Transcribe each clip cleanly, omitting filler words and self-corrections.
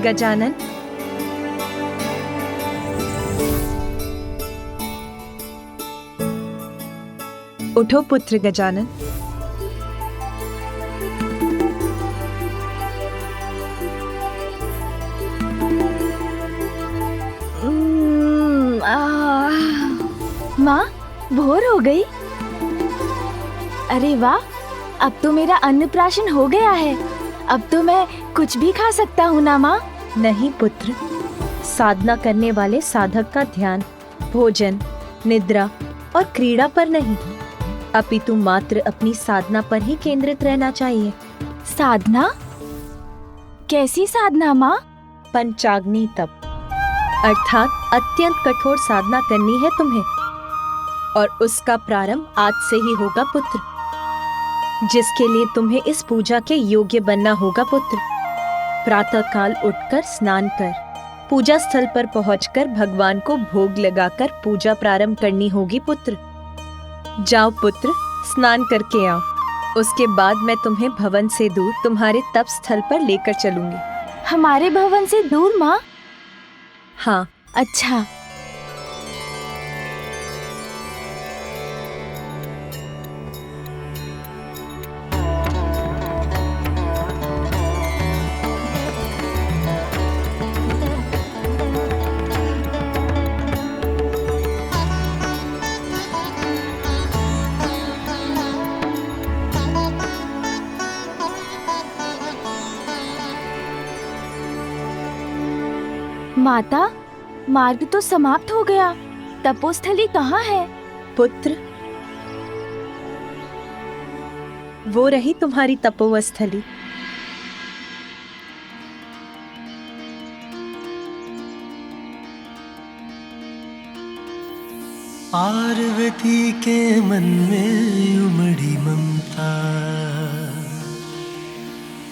गजानन। उठो पुत्र गजानन। माँ, भोर हो गई। अरे वाह, अब तो मेरा अन्नप्राशन हो गया है। अब तो मैं कुछ भी खा सकता हूँ ना माँ? नहीं पुत्र, साधना करने वाले साधक का ध्यान भोजन, निद्रा और क्रीड़ा पर नहीं, अपितु मात्र अपनी साधना पर ही केंद्रित रहना चाहिए। साधना? कैसी साधना माँ? पंचाग्नि तप, अर्थात अत्यंत कठोर साधना करनी है तुम्हें, और उसका प्रारंभ आज से ही होगा पुत्र, जिसके लिए तुम्हें इस पूजा के योग्य बनना होगा पुत्र। प्रातः काल उठकर स्नान कर पूजा स्थल पर पहुंचकर भगवान को भोग लगाकर पूजा प्रारंभ करनी होगी पुत्र। जाओ पुत्र, स्नान करके आओ। उसके बाद मैं तुम्हें भवन से दूर तुम्हारे तप स्थल पर लेकर चलूंगी। हमारे भवन से दूर माँ? हाँ। अच्छा। माता, मार्ग तो समाप्त हो गया। तपोस्थली कहाँ है? पुत्र, वो रही तुम्हारी तपोस्थली। पार्वती के मन में उमड़ी ममता,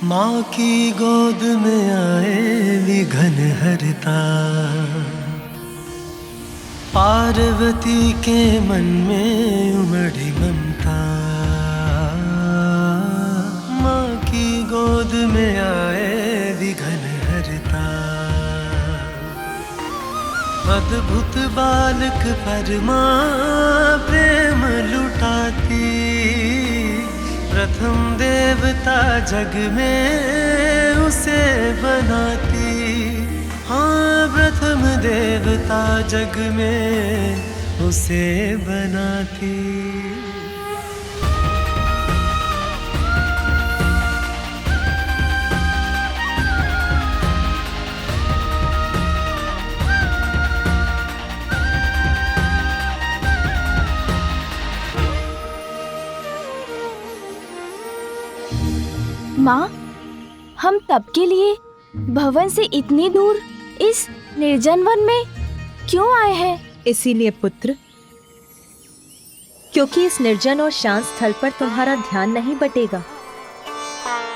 माँ की गोद में आए विघन हरता। पार्वती के मन में उमड़ी ममता, माँ की गोद में आए विघन हरता। अद्भुत बालक पर माँ प्रेम लुटाती, प्रथम देवता जग में उसे बनाती। हाँ, प्रथम देवता जग में उसे बनाती। माँ, हम तप के लिए भवन से इतनी दूर इस निर्जन वन में क्यों आए हैं? इसीलिए पुत्र, क्योंकि इस निर्जन और शांत स्थल पर तुम्हारा ध्यान नहीं बटेगा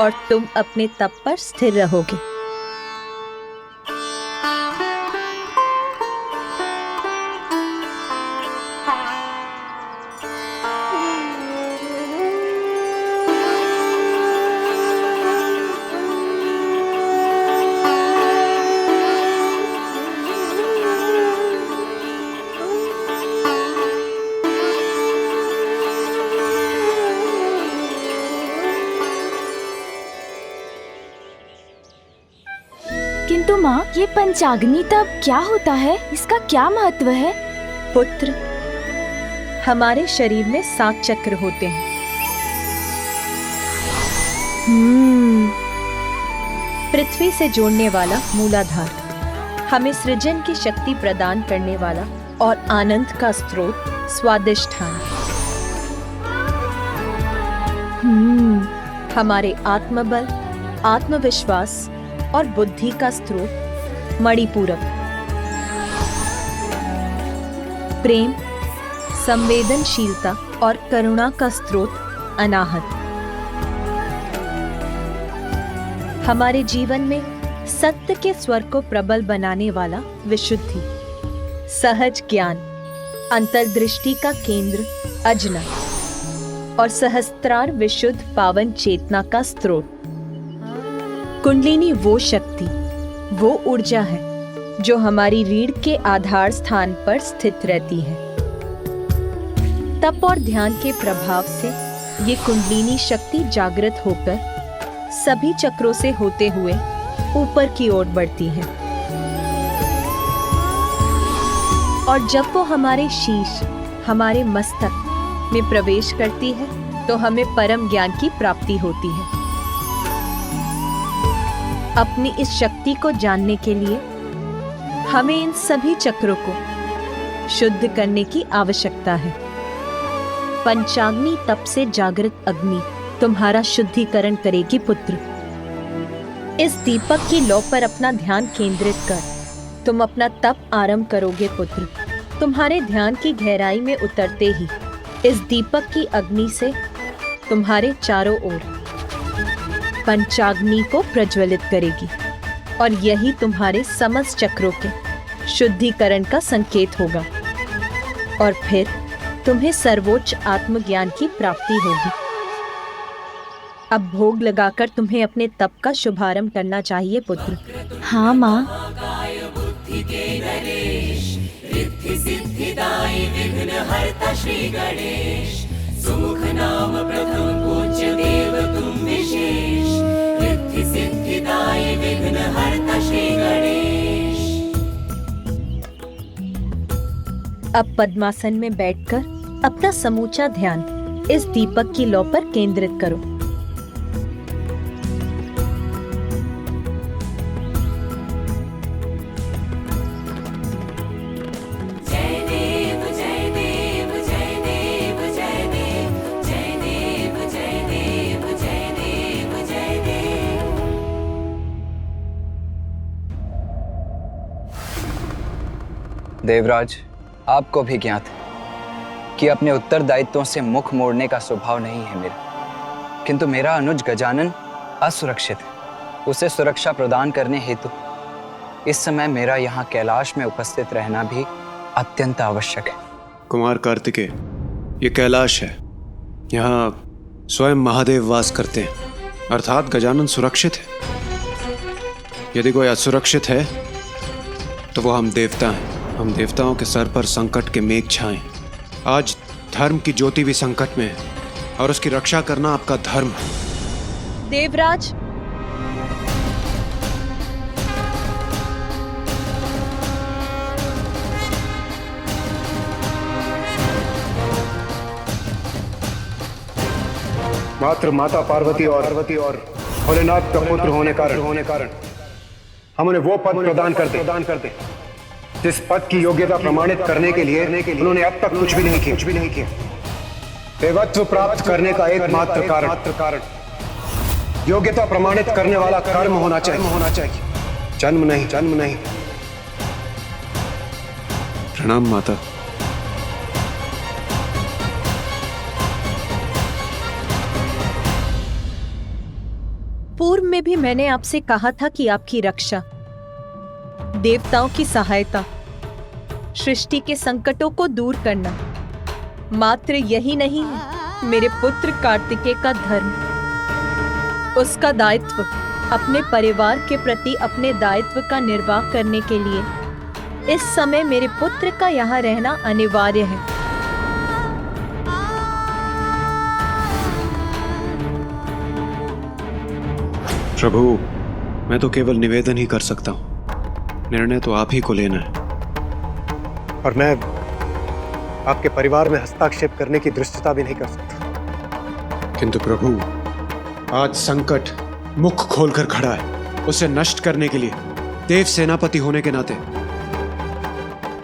और तुम अपने तप पर स्थिर रहोगे। किंतु माँ, ये पंचाग्नि तप क्या होता है? इसका क्या महत्व है? पुत्र, हमारे शरीर में 7 चक्र होते हैं। पृथ्वी से जोड़ने वाला मूलाधार, हमें सृजन की शक्ति प्रदान करने वाला और आनंद का स्रोत स्वादिष्ठान। हमारे आत्मबल, आत्मविश्वास और बुद्धि का स्रोत मणिपूरक। प्रेम, संवेदनशीलता और करुणा का स्रोत अनाहत। हमारे जीवन में सत्य के स्वर को प्रबल बनाने वाला विशुद्धि, सहज ज्ञान, अंतर्दृष्टि का केंद्र अजना और सहस्त्रार विशुद्ध पावन चेतना का स्रोत। कुंडलिनी वो शक्ति वो ऊर्जा है जो हमारी रीढ़ के आधार स्थान पर स्थित रहती है। तप और ध्यान के प्रभाव से ये कुंडलिनी शक्ति जागृत होकर सभी चक्रों से होते हुए ऊपर की ओर बढ़ती है और जब वो हमारे शीश, हमारे मस्तक में प्रवेश करती है तो हमें परम ज्ञान की प्राप्ति होती है। अपनी इस शक्ति को जानने के लिए हमें इन सभी चक्रों को शुद्ध करने की आवश्यकता है। पंचाग्नि तप से जागृत अग्नि तुम्हारा शुद्धिकरण करेगी पुत्र। इस दीपक की लौ पर अपना ध्यान केंद्रित कर तुम अपना तप आरंभ करोगे पुत्र। तुम्हारे ध्यान की गहराई में उतरते ही इस दीपक की अग्नि से तुम्हारे चारों ओर पंचाग्नि को प्रज्वलित करेगी और यही तुम्हारे समस्त चक्रों के शुद्धिकरण का संकेत होगा और फिर तुम्हें सर्वोच्च आत्मज्ञान की प्राप्ति होगी। अब भोग लगाकर तुम्हें अपने तप का शुभारंभ करना चाहिए पुत्र। हाँ माँ। सुमुख नाम प्रथम पूज्य देव तुम विशेष, रिद्धि सिद्धिदायी विघ्न हरता श्री गणेश। अब पद्मासन में बैठकर अपना समूचा ध्यान इस दीपक की लौ पर केंद्रित करो। देवराज, आपको भी ज्ञात है कि अपने उत्तरदायित्वों से मुख मोड़ने का स्वभाव नहीं है मेरा, किंतु मेरा अनुज गजानन असुरक्षित है। उसे सुरक्षा प्रदान करने हेतु इस समय मेरा यहाँ कैलाश में उपस्थित रहना भी अत्यंत आवश्यक है। कुमार कार्तिकेय, ये कैलाश है, यहाँ स्वयं महादेव वास करते हैं, अर्थात गजानन सुरक्षित है। यदि कोई असुरक्षित है तो वो हम देवता हैं। हम देवताओं के सर पर संकट के मेघ छाएं। आज धर्म की ज्योति भी संकट में है और उसकी रक्षा करना आपका धर्म है। देवराज, मात्र माता पार्वती और भोलेनाथ का पुत्र होने कारण हम उन्हें वो पद प्रदान करते जिस पद की योग्यता प्रमाणित करने के लिए उन्होंने अब तक कुछ भी नहीं किया। देवत्व प्राप्त करने का एकमात्र कारण योग्यता प्रमाणित करने वाला कर्म होना चाहिए, जन्म नहीं। प्रणाम माता। पूर्व में भी मैंने आपसे कहा था कि आपकी रक्षा, देवताओं की सहायता, सृष्टि के संकटों को दूर करना मात्र यही नहीं है मेरे पुत्र कार्तिकेय का धर्म। उसका दायित्व अपने परिवार के प्रति अपने दायित्व का निर्वाह करने के लिए इस समय मेरे पुत्र का यहाँ रहना अनिवार्य है। प्रभु, मैं तो केवल निवेदन ही कर सकता हूँ, निर्णय तो आप ही को लेना है। और मैं आपके परिवार में हस्तक्षेप करने की दृष्टता भी नहीं कर सकता। किंतु प्रभु, आज संकट मुख खोलकर खड़ा है। उसे नष्ट करने के लिए देव सेनापति होने के नाते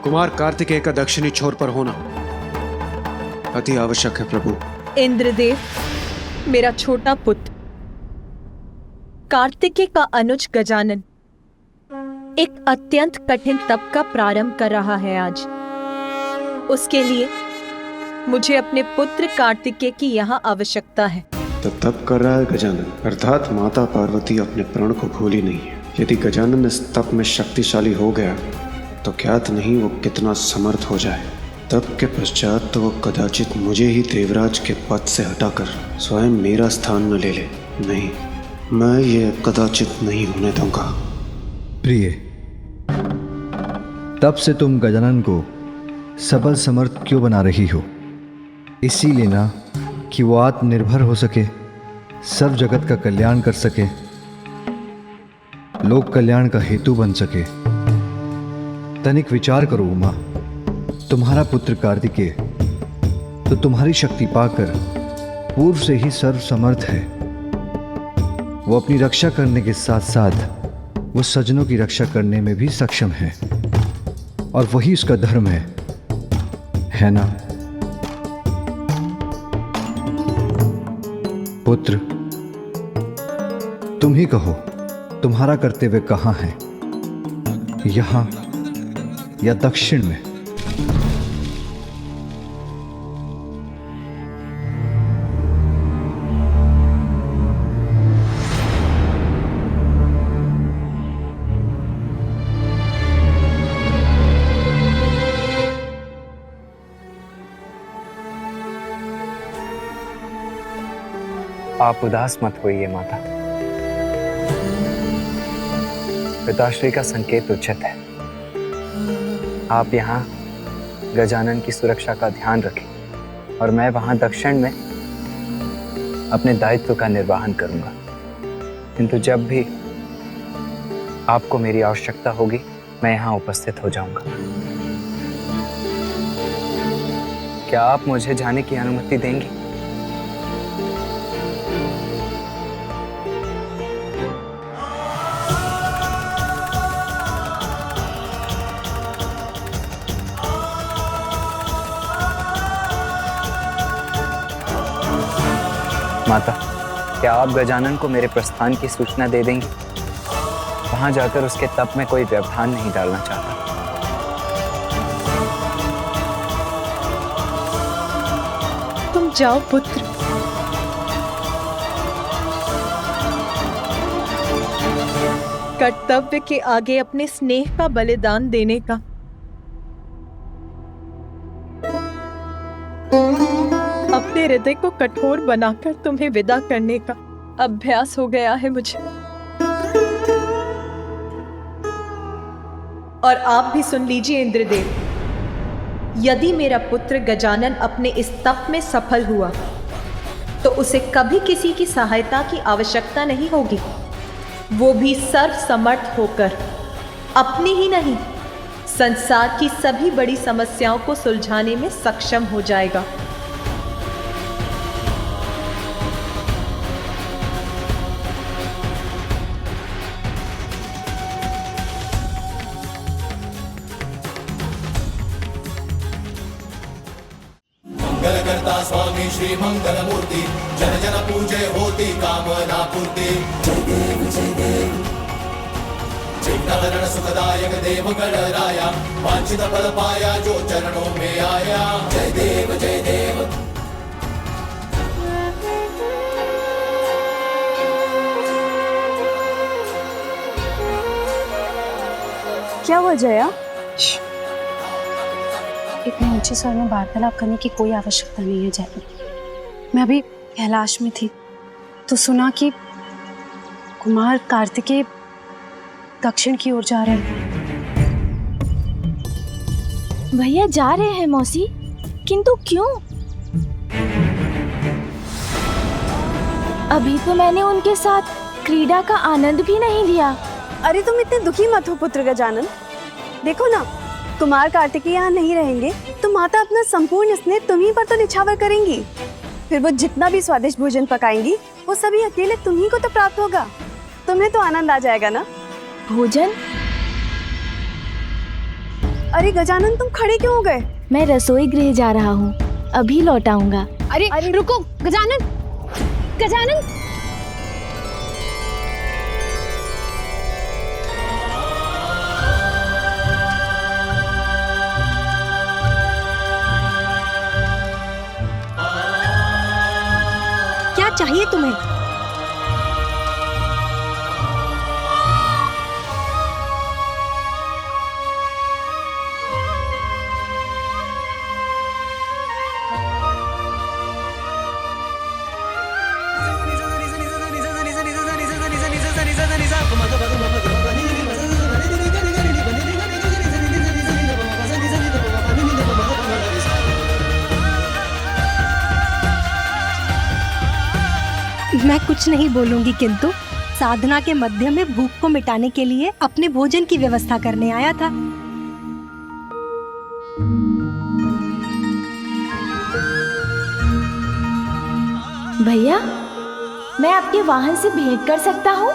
कुमार कार्तिकेय का दक्षिणी छोर पर होना अति आवश्यक है। प्रभु इंद्रदेव, मेरा छोटा पुत्र कार्तिकेय का अनुज गजानन एक अत्यंत कठिन तप का प्रारंभ कर रहा है आज। उसके लिए मुझे अपने पुत्र कार्तिकेय की यहाँ आवश्यकता है। तो तप कर रहा है गजानन, अर्थात माता पार्वती अपने प्रण को भूली नहीं है। यदि गजानन इस तप में शक्तिशाली हो गया तो ज्ञात नहीं वो कितना समर्थ हो जाए। तप के पश्चात तो वो कदाचित मुझे ही देवराज के पद से हटाकर स्वयं मेरा स्थान न ले ले। नहीं, मैं ये कदाचित नहीं होने दूंगा। प्रिय, तब से तुम गजानन को सबल समर्थ क्यों बना रही हो? इसीलिए ना कि वो आत्मनिर्भर हो सके, सर्व जगत का कल्याण कर सके, लोक कल्याण का हेतु बन सके। तनिक विचार करो उमा, तुम्हारा पुत्र कार्तिकेय तो तुम्हारी शक्ति पाकर पूर्व से ही सर्व समर्थ है। वो अपनी रक्षा करने के साथ साथ वो सज्जनों की रक्षा करने में भी सक्षम है, और वही उसका धर्म है ना? पुत्र, तुम ही कहो, तुम्हारा कर्तव्य कहाँ है, यहां या दक्षिण में? आप उदास मत होइए माता। पिताश्री का संकेत उचित है। आप यहाँ गजानन की सुरक्षा का ध्यान रखें और मैं वहाँ दक्षिण में अपने दायित्व का निर्वहन करूंगा। किंतु जब भी आपको मेरी आवश्यकता होगी मैं यहाँ उपस्थित हो जाऊंगा। क्या आप मुझे जाने की अनुमति देंगी? माता, क्या आप गजानन को मेरे प्रस्थान की सूचना दे देंगी? वहां जाकर उसके तप में कोई व्यवधान नहीं डालना चाहता। तुम जाओ पुत्र। कर्तव्य के आगे अपने स्नेह का बलिदान देने का अपने हृदय को कठोर बनाकर तुम्हें विदा करने का अभ्यास हो गया है मुझे। और आप भी सुन लीजिए इंद्रदेव, यदि मेरा पुत्र गजानन अपने इस तप में सफल हुआ तो उसे कभी किसी की सहायता की आवश्यकता नहीं होगी। वो भी सर्व समर्थ होकर अपनी ही नहीं, संसार की सभी बड़ी समस्याओं को सुलझाने में सक्षम हो जाएगा। मंगलकर्ता स्वामी श्री मंगलमूर्ति, जन जन पूजे होती कामना पूर्ति। जय देव जय देव, चित्तहरण सुखदायक देव गणराया, वांछित फल पाया जो चरणों में आया। जय देव जय देव। क्या हुआ जया? इतने ऊंचे स्वर में वार्तालाप करने की कोई आवश्यकता नहीं है जयपुर। मैं अभी कैलाश में थी तो सुना कि कुमार कार्तिकेय दक्षिण की ओर जा रहे हैं। भैया जा रहे हैं मौसी, किंतु क्यों? अभी तो मैंने उनके साथ क्रीड़ा का आनंद भी नहीं लिया। अरे तुम इतने दुखी मत हो पुत्र गजानन। देखो ना, कुमार कार्तिकेय यहाँ नहीं रहेंगे तो माता अपना संपूर्ण स्नेह तुम्हीं पर तो निछावर करेंगी। फिर वो जितना भी स्वादिष्ट भोजन पकाएंगी वो सभी अकेले तुम्हीं को तो प्राप्त होगा। तुम्हें तो आनंद आ जाएगा ना। भोजन? अरे गजानन, तुम खड़े क्यों हो गए? मैं रसोई गृह जा रहा हूँ, अभी लौट आऊंगा। अरे रुको गजानन, गजानन। क्या चाहिए तुम्हें? मैं कुछ नहीं बोलूंगी, किंतु साधना के मध्य में भूख को मिटाने के लिए अपने भोजन की व्यवस्था करने आया था। भैया, मैं आपके वाहन से भेंट कर सकता हूँ?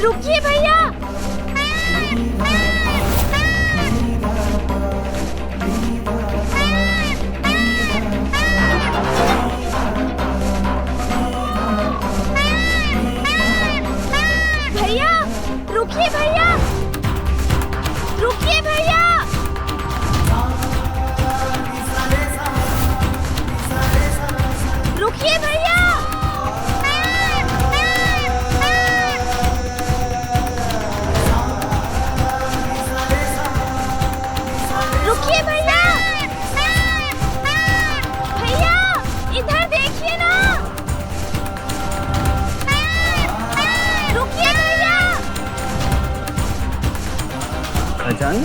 रुकिए भैया। भैया रुकिए, भैया रुकिए, भैया रुकिए, भैया रुकिए, भैया भैया इधर देखिए ना। रुकिए भैया। खजान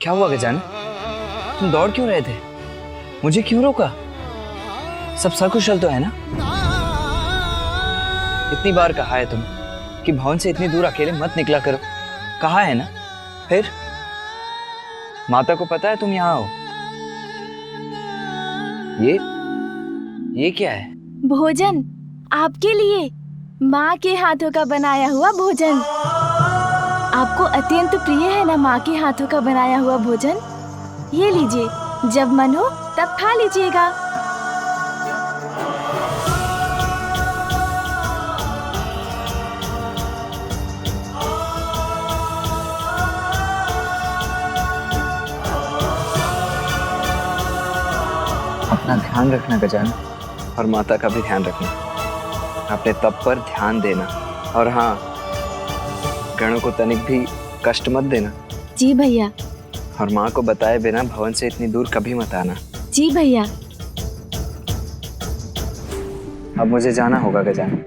क्या हुआ गजानन? तुम दौड़ क्यों रहे थे? मुझे क्यों रोका? सब सकुशल तो है ना? इतनी बार कहा है तुम कि भवन से इतनी दूर अकेले मत निकला करो, कहा है ना? फिर माता को पता है तुम यहाँ हो? ये क्या है? भोजन आपके लिए, माँ के हाथों का बनाया हुआ भोजन। आपको अत्यंत प्रिय है ना माँ के हाथों का बनाया हुआ भोजन? ये लीजिए, जब मन हो तब खा लीजिएगा। अपना ध्यान रखना गजानन, और माता का भी ध्यान रखना। अपने तप पर ध्यान देना, और हाँ, गणों को तनिक भी कष्ट मत देना। जी भैया। और माँ को बताए बिना भवन से इतनी दूर कभी मत आना। जी भैया। अब मुझे जाना होगा गजानन,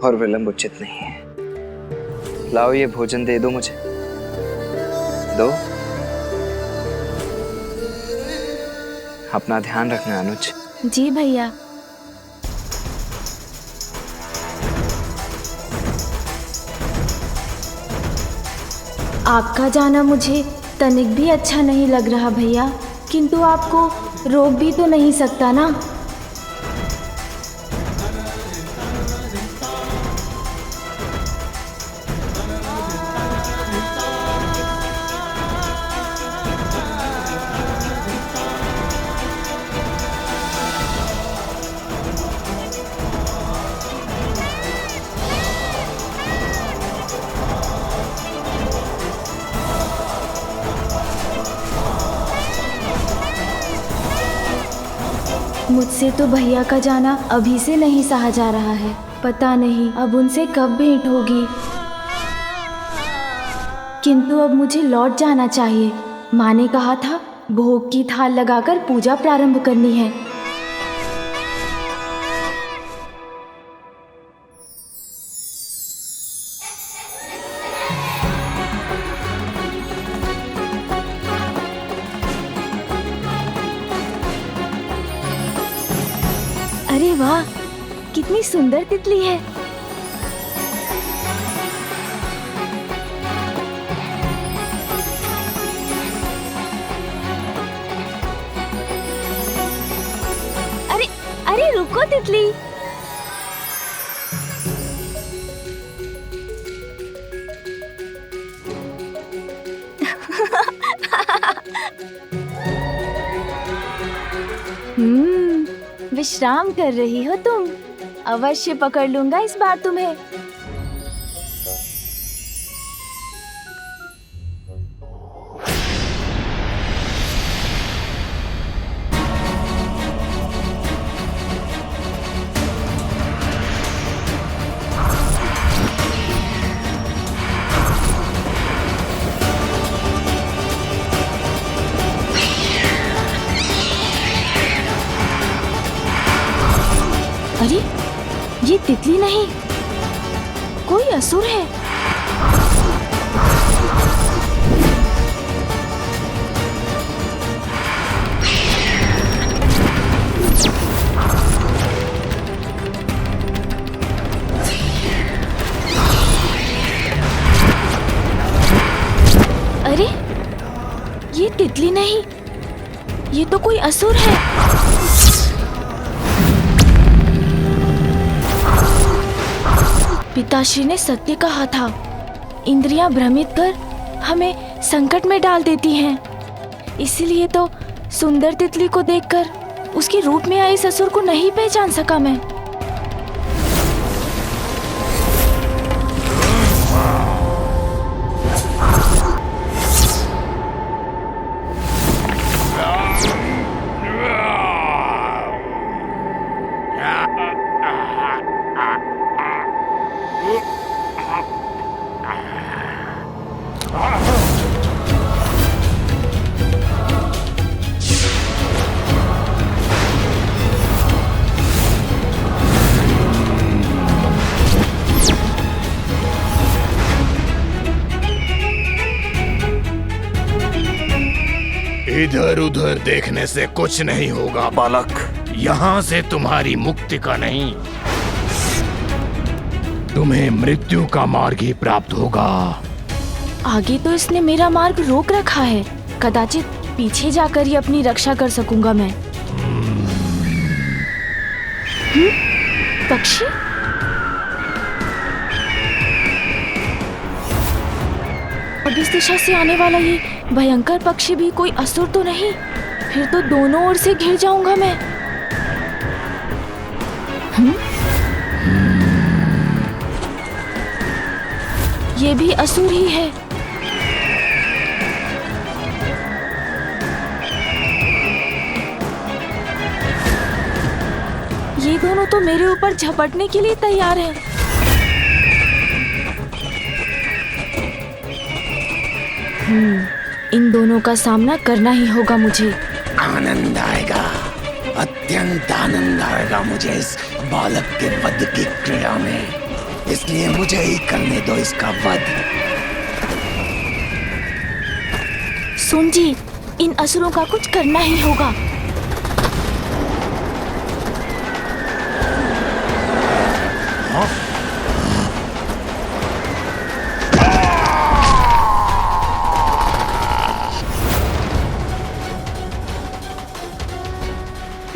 और विलंब उचित नहीं है। लाओ ये भोजन दे दो मुझे, दो। अपना ध्यान रखना अनुज। जी भैया। आपका जाना मुझे तनिक भी अच्छा नहीं लग रहा भैया, किंतु आपको रोक भी तो नहीं सकता ना। मुझसे तो भैया का जाना अभी से नहीं सहा जा रहा है। पता नहीं अब उनसे कब भेंट होगी, किंतु अब मुझे लौट जाना चाहिए। माँ ने कहा था भोग की थाल लगाकर पूजा प्रारंभ करनी है। अरे वाह, कितनी सुंदर तितली है। तितली। विश्राम कर रही हो तुम? अवश्य पकड़ लूंगा इस बार तुम्हें। अरे ये तितली नहीं, कोई असुर है। अरे ये तितली नहीं, ये तो कोई असुर है। पिताश्री ने सत्य कहा था, इंद्रियां भ्रमित कर हमें संकट में डाल देती हैं। इसलिए तो सुंदर तितली को देखकर उसके रूप में आए ससुर को नहीं पहचान सका मैं। इधर उधर देखने से कुछ नहीं होगा बालक। यहाँ से तुम्हारी मुक्ति का नहीं, तुम्हें मृत्यु का मार्ग ही प्राप्त होगा। आगे तो इसने मेरा मार्ग रोक रखा है, कदाचित पीछे जाकर ही अपनी रक्षा कर सकूंगा मैं। पक्षी? अब इस दिशा से आने वाला ये भयंकर पक्षी भी कोई असुर तो नहीं? फिर तो दोनों ओर से घिर जाऊंगा मैं। ये भी असुर ही है। ये दोनों तो मेरे ऊपर झपटने के लिए तैयार हैं। इन दोनों का सामना करना ही होगा मुझे। आनंद आएगा, अत्यंत आनंद आएगा मुझे इस बालक के वध की क्रीड़ा में। इसलिए मुझे ही करने दो इसका वध। सुन जी, इन असुरों का कुछ करना ही होगा।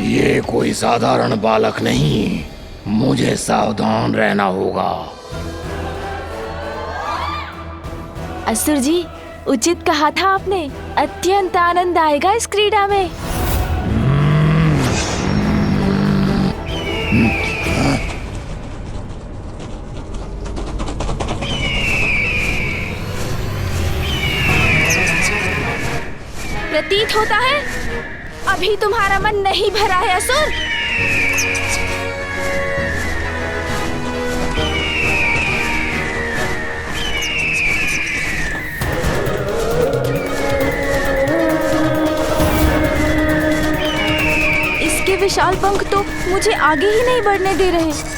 ये कोई साधारण बालक नहीं, मुझे सावधान रहना होगा। असुर जी, उचित कहा था आपने, अत्यंत आनंद आएगा इस क्रीड़ा में। प्रतीत होता है अभी तुम्हारा मन नहीं भरा है असुर। इसके विशाल पंख तो मुझे आगे ही नहीं बढ़ने दे रहे।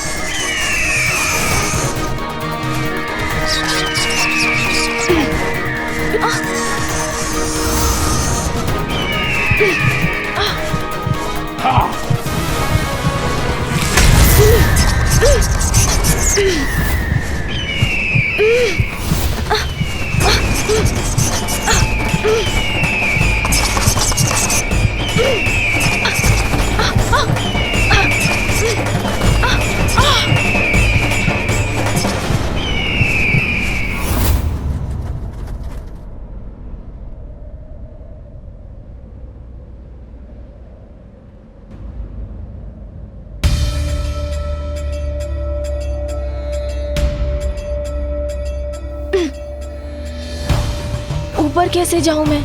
ऊपर कैसे जाऊं मैं?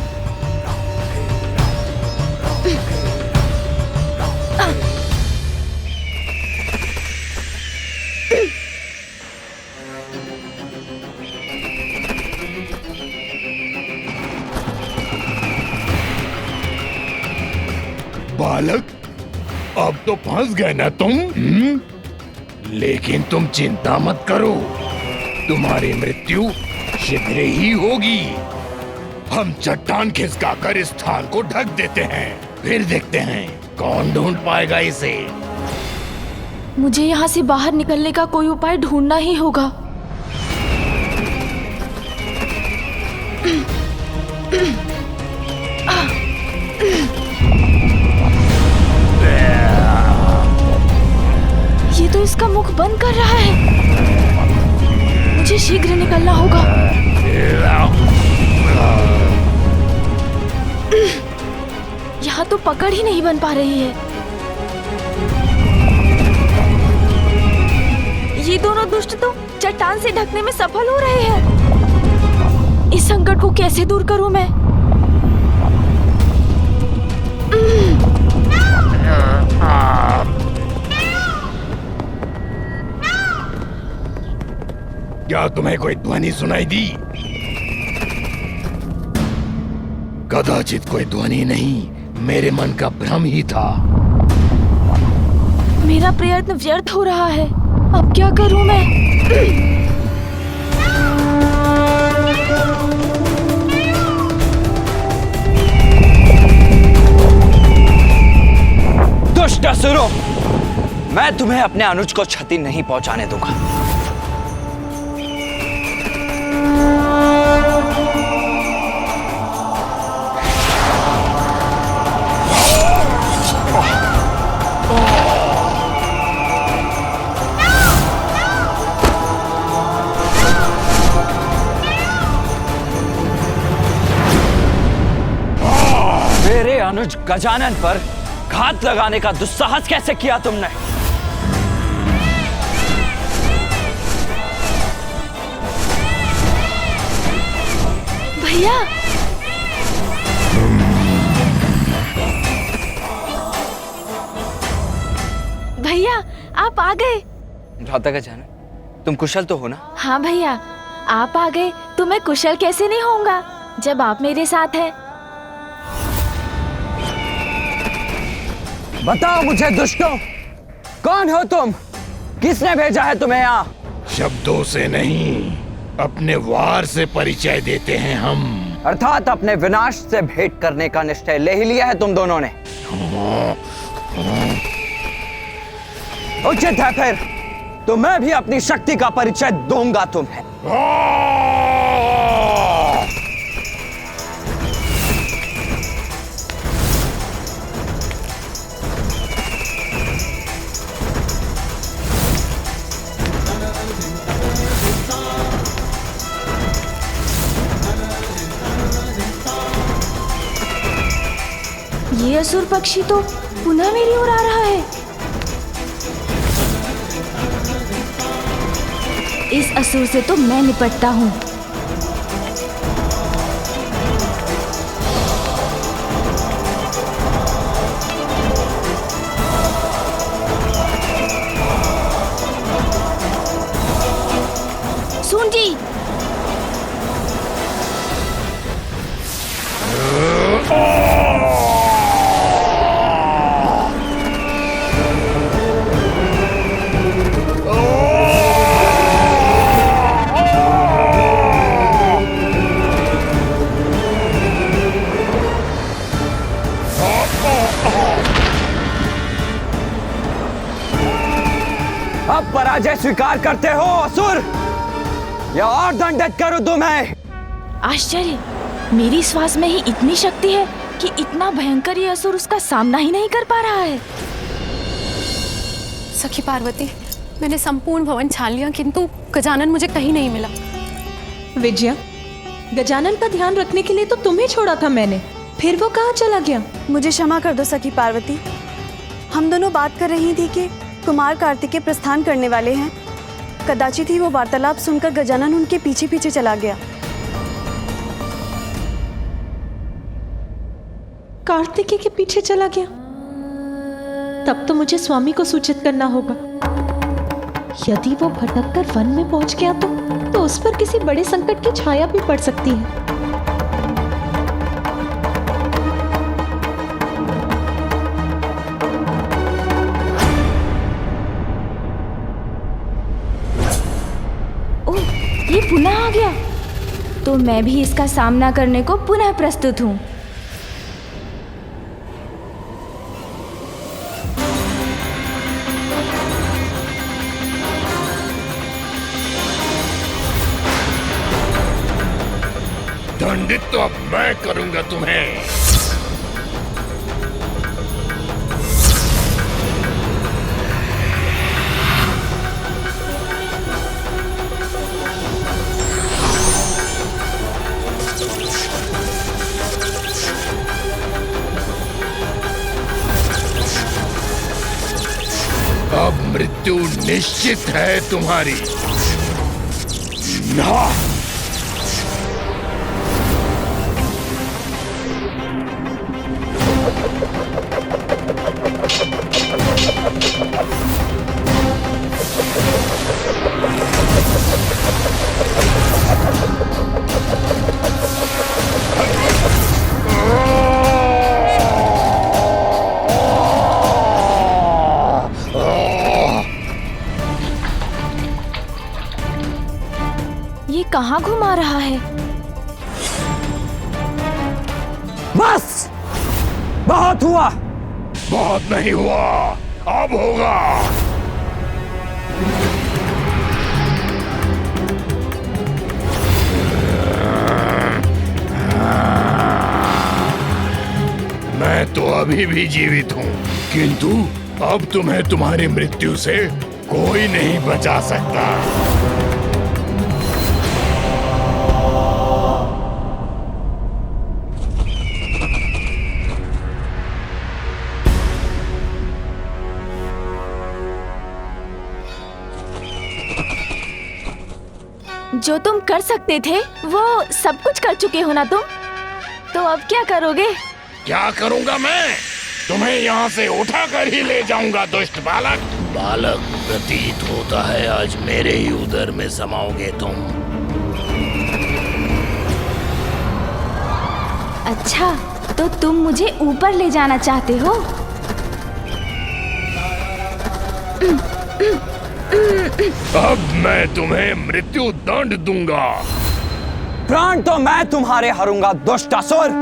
बालक, अब तो फंस गए ना तुम? लेकिन तुम चिंता मत करो, तुम्हारी मृत्यु शीघ्र ही होगी। हम चट्टान खिसकाकर इस स्थान को ढक देते हैं, फिर देखते हैं कौन ढूंढ पाएगा इसे। मुझे यहाँ से बाहर निकलने का कोई उपाय ढूंढना ही होगा। ये तो इसका मुख बंद कर रहा है। मुझे शीघ्र निकलना होगा। यहाँ तो पकड़ ही नहीं बन पा रही है। ये दोनों दुष्ट तो चट्टान से ढकने में सफल हो रहे हैं। इस संकट को कैसे दूर करूं मैं? क्या तुम्हें कोई ध्वनि सुनाई दी? कदाचित कोई ध्वनि नहीं, मेरे मन का भ्रम ही था। मेरा प्रयत्न व्यर्थ हो रहा है। अब क्या करूं मैं? दुष्ट असुरों, मैं तुम्हें अपने अनुज को क्षति नहीं पहुंचाने दूंगा। मेरे अनुज गजानन पर घात लगाने का दुस्साहस कैसे किया तुमने? भैया, भैया आप आ गए। भ्राता गजानन, तुम कुशल तो हो ना? हाँ भैया, आप आ गए तो मैं कुशल कैसे नहीं होऊंगा जब आप मेरे साथ हैं। बताओ मुझे दुष्टों, कौन हो तुम? किसने भेजा है तुम्हें यहाँ? शब्दों से नहीं, अपने वार से परिचय देते हैं हम। अर्थात अपने विनाश से भेंट करने का निश्चय ले ही लिया है तुम दोनों ने। उचित है फिर, तो मैं भी अपनी शक्ति का परिचय दूंगा तुम्हें। ये असुर पक्षी तो पुनः मेरी ओर आ रहा है। इस असुर से तो मैं निपटता हूँ। सुन जी, अब पराजय स्वीकार करते हो असुर, या और दंडित करूं तुम्हें? आश्चर्य, मेरी श्वास में ही इतनी शक्ति है कि इतना भयंकर ये असुर उसका सामना ही नहीं कर पा रहा है। सखी पार्वती, मैंने संपूर्ण भवन छान लिया किंतु गजानन मुझे कहीं नहीं मिला। विजया, गजानन का ध्यान रखने के लिए तो तुम्हें छोड़ा था मैंने, फिर वो कहाँ चला गया? मुझे क्षमा कर दो सखी पार्वती। हम दोनों बात कर रही थी कि कुमार कार्तिकेय प्रस्थान करने वाले हैं। कदाचित ही वो वार्तालाप सुनकर गजानन उनके पीछे पीछे चला गया। कार्तिकेय के पीछे चला गया, तब तो मुझे स्वामी को सूचित करना होगा। यदि वो भटक कर वन में पहुंच गया तो उस पर किसी बड़े संकट की छाया भी पड़ सकती है। ये पुनः आ गया, तो मैं भी इसका सामना करने को पुनः प्रस्तुत हूँ। दंडित तो अब मैं करूंगा तुम्हें। अब मृत्यु निश्चित है तुम्हारी। ना ये कहाँ घुमा रहा है? बस, बहुत हुआ। बहुत नहीं हुआ, अब होगा। मैं तो अभी भी जीवित हूँ, किंतु अब तुम्हें तुम्हारी मृत्यु से कोई नहीं बचा सकता। जो तुम कर सकते थे वो सब कुछ कर चुके हो ना तुम, तो अब क्या करोगे? क्या करूंगा मैं? तुम्हें यहाँ से उठा कर ही ले जाऊंगा दुष्ट बालक। बालक, प्रतीत होता है आज मेरे ही उदर में समाओगे तुम। अच्छा, तो तुम मुझे ऊपर ले जाना चाहते हो? अब मैं तुम्हें मृत्यु दंड दूंगा। प्राण तो मैं तुम्हारे हरूंगा दुष्टासुर।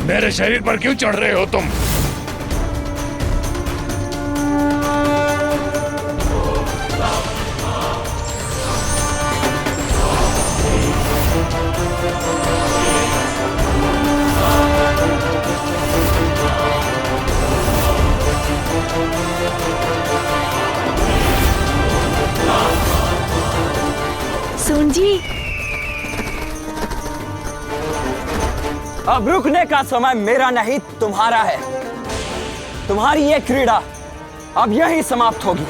मेरे शरीर पर क्यों चढ़ रहे हो तुम? सुन जी, अब रुकने का समय मेरा नहीं तुम्हारा है। तुम्हारी ये क्रीड़ा अब यहीं समाप्त होगी।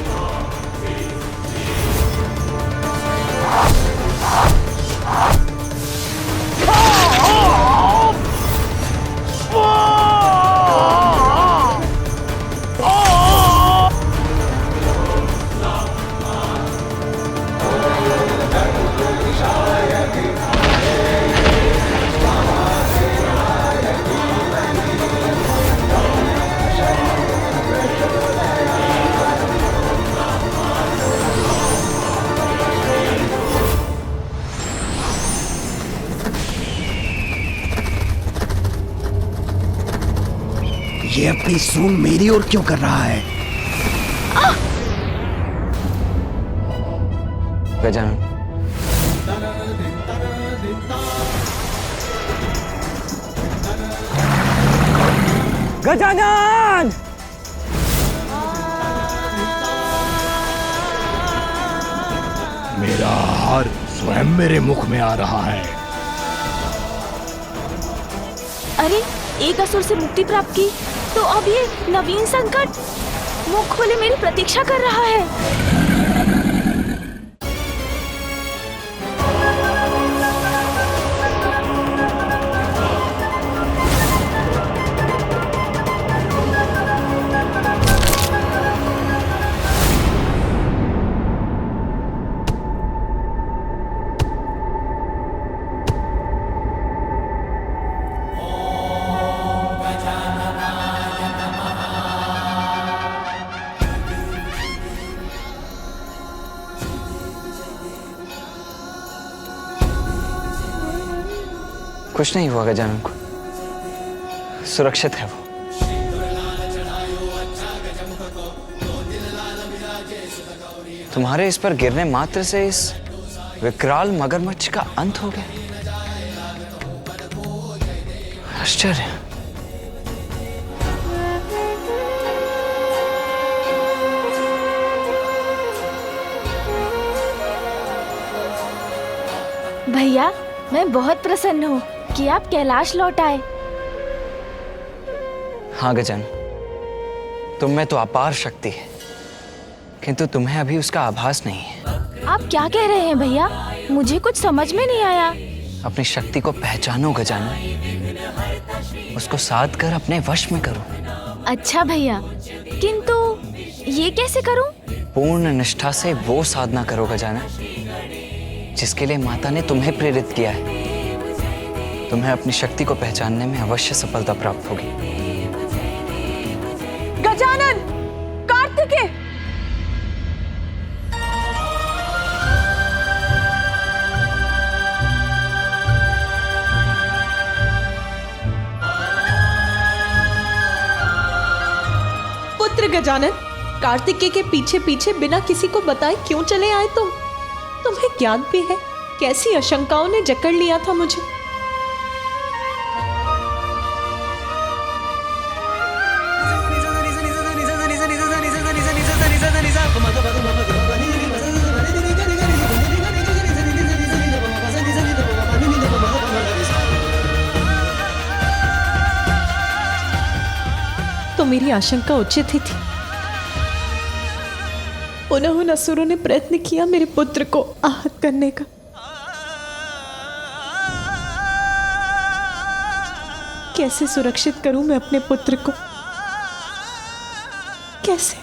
ये अपनी सूंड मेरी ओर क्यों कर रहा है? गजानन, गजानन! मेरा आहार स्वयं मेरे मुख में आ रहा है। अरे, एक असुर से मुक्ति प्राप्त की तो अब ये नवीन संकट मुख खोले मेरी प्रतीक्षा कर रहा है। कुछ नहीं हुआ गजानन को, सुरक्षित है वो। तुम्हारे इस पर गिरने मात्र से इस विकराल मगरमच्छ का अंत हो गया। आश्चर्य। भैया, मैं बहुत प्रसन्न हूँ कि आप कैलाश लौट आए। हाँ गजानन, तुम में तो अपार शक्ति है, किंतु तुम्हें अभी उसका आभास नहीं है। आप क्या कह रहे हैं भैया? मुझे कुछ समझ में नहीं आया। अपनी शक्ति को पहचानो गजानन, उसको साध कर अपने वश में करो। अच्छा भैया, किंतु ये कैसे करूं? पूर्ण निष्ठा से वो साधना करो गजानन, जिसके लिए माता ने तुम्हें प्रेरित किया है। तुम्हें अपनी शक्ति को पहचानने में अवश्य सफलता प्राप्त होगी। गजानन, कार्तिकेय! पुत्र गजानन, कार्तिकेय के पीछे पीछे बिना किसी को बताए क्यों चले आए तुम? तुम्हें ज्ञान भी है कैसी आशंकाओं ने जकड़ लिया था मुझे। तो मेरी आशंका उचित ही थी। पुनः उन असुरों ने प्रयत्न किया मेरे पुत्र को आहत करने का। कैसे सुरक्षित करूं मैं अपने पुत्र को? कैसे?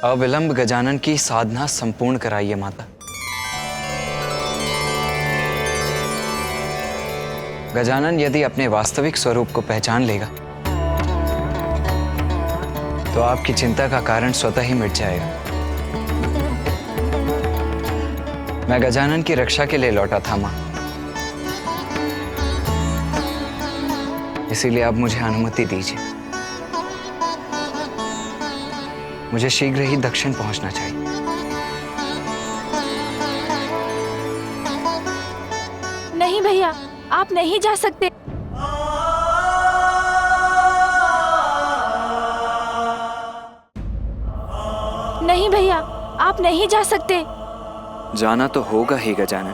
अविलंब गजानन की साधना संपूर्ण कराइए माता। गजानन यदि अपने वास्तविक स्वरूप को पहचान लेगा तो आपकी चिंता का कारण स्वतः ही मिट जाएगा। मैं गजानन की रक्षा के लिए लौटा था मां, इसीलिए अब मुझे अनुमति दीजिए। मुझे शीघ्र ही दक्षिण पहुंचना चाहिए। नहीं भैया, आप नहीं जा सकते। नहीं भैया, आप नहीं जा सकते। जाना तो होगा ही गजानन।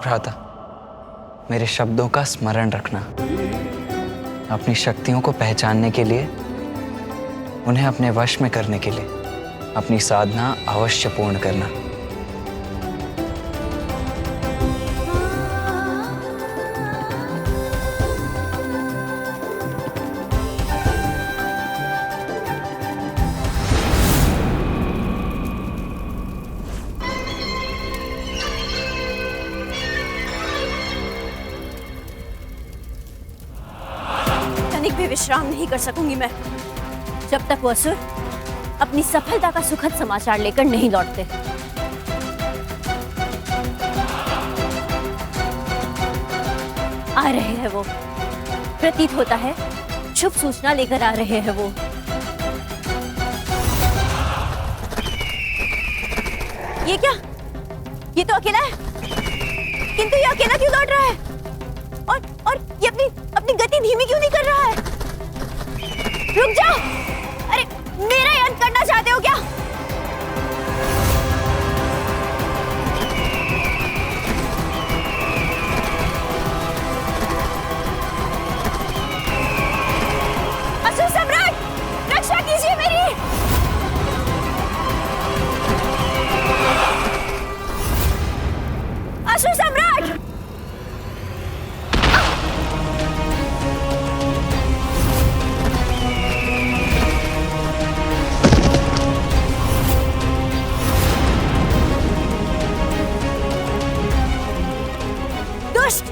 भ्राता, मेरे शब्दों का स्मरण रखना। अपनी शक्तियों को पहचानने के लिए, उन्हें अपने वश में करने के लिए अपनी साधना अवश्य पूर्ण करना। तनिक भी विश्राम नहीं कर सकूंगी मैं जब तक वो असुर अपनी सफलता का सुखद समाचार लेकर नहीं लौटते। आ रहे हैं वो, प्रतीत होता है शुभ सूचना लेकर आ रहे हैं वो। ये क्या? ये तो अकेला है, किंतु ये अकेला क्यों लौट रहा है? और ये अपनी गति धीमी क्यों नहीं कर रहा है? रुक जाओ! अरे मेरा ही अंत करना चाहते हो क्या? असुर सम्राट, रक्षा कीजिए मेरी। असुर सम्राट, दुष्ट,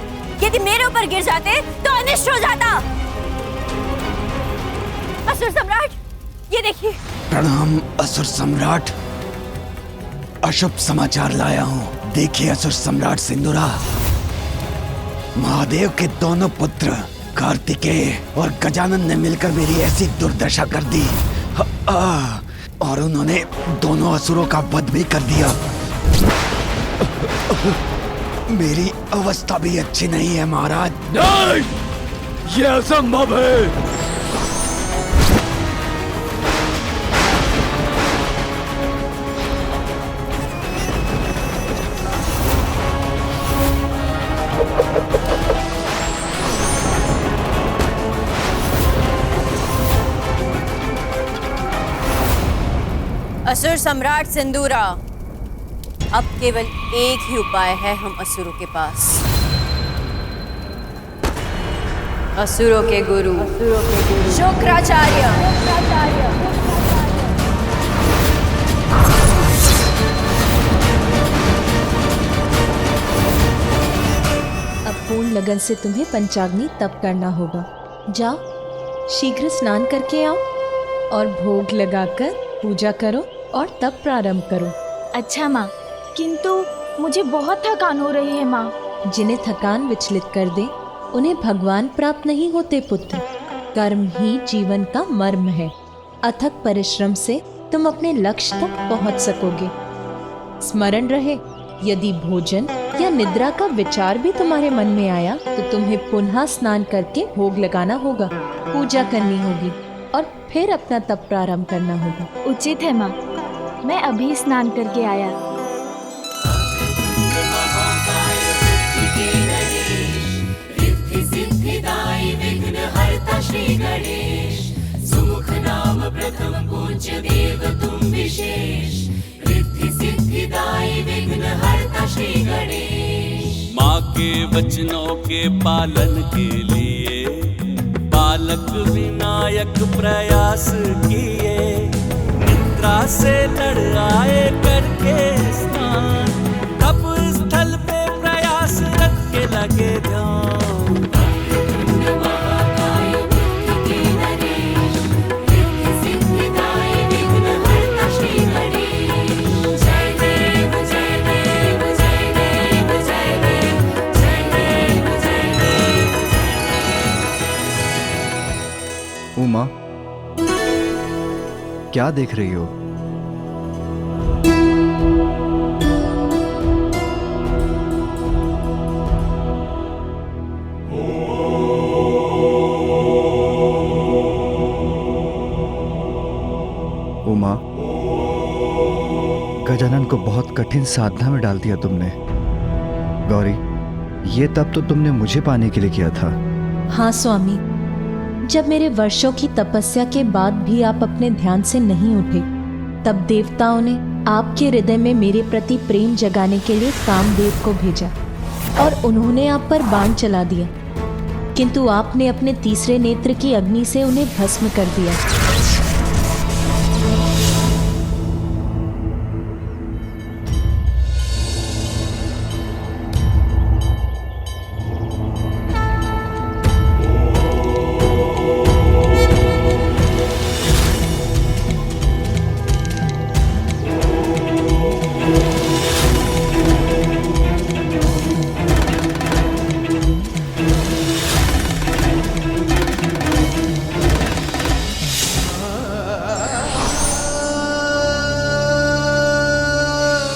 यदि मेरे ऊपर गिर जाते तो अनिष्ट हो जाता। असुर सम्राट, ये देखिए। प्रणाम असुर सम्राट, अशुभ समाचार लाया हूँ। देखिए असुर सम्राट सिंदूरा, महादेव के दोनों पुत्र कार्तिकेय और गजानन ने मिलकर मेरी ऐसी दुर्दशा कर दी और उन्होंने दोनों असुरों का वध भी कर दिया। मेरी अवस्था भी अच्छी नहीं है महाराज। नहीं, ये असंभव है। असुर सम्राट सिंदूरा, अब केवल एक ही उपाय है हम असुरों के पास। असुरों के गुरु शुक्राचार्य। अब पूर्ण लगन से तुम्हें पंचाग्नि तप करना होगा। जाओ, शीघ्र स्नान करके आओ और भोग लगाकर पूजा करो और तप प्रारंभ करो। अच्छा माँ, किंतु मुझे बहुत थकान हो रही है माँ। जिन्हें थकान विचलित कर दे उन्हें भगवान प्राप्त नहीं होते पुत्र। कर्म ही जीवन का मर्म है। अथक परिश्रम से तुम अपने लक्ष्य तक पहुंच सकोगे। स्मरण रहे, यदि भोजन या निद्रा का विचार भी तुम्हारे मन में आया तो तुम्हें पुनः स्नान करके भोग लगाना होगा, पूजा करनी होगी और फिर अपना तप प्रारंभ करना होगा। उचित है माँ, मैं अभी स्नान करके आया। श्री गणेश, सुमुख नाम प्रथम पूज्य देव तुम विशेष। रिद्धि सिद्धिदायी विघ्न हरता श्री गणेश। माँ के वचनों के पालन के लिए बालक विनायक प्रयास किए। निद्रा से लड़ आए करके स्नान, तप स्थल पे प्रयास रख के लगे ध्यान। उमा, क्या देख रही हो? उमा, गजानन को बहुत कठिन साधना में डाल दिया तुमने। गौरी, ये तप तो तुमने मुझे पाने के लिए किया था। हाँ स्वामी, जब मेरे वर्षों की तपस्या के बाद भी आप अपने ध्यान से नहीं उठे, तब देवताओं ने आपके हृदय में मेरे प्रति प्रेम जगाने के लिए कामदेव को भेजा और उन्होंने आप पर बाण चला दिया, किंतु आपने अपने तीसरे नेत्र की अग्नि से उन्हें भस्म कर दिया।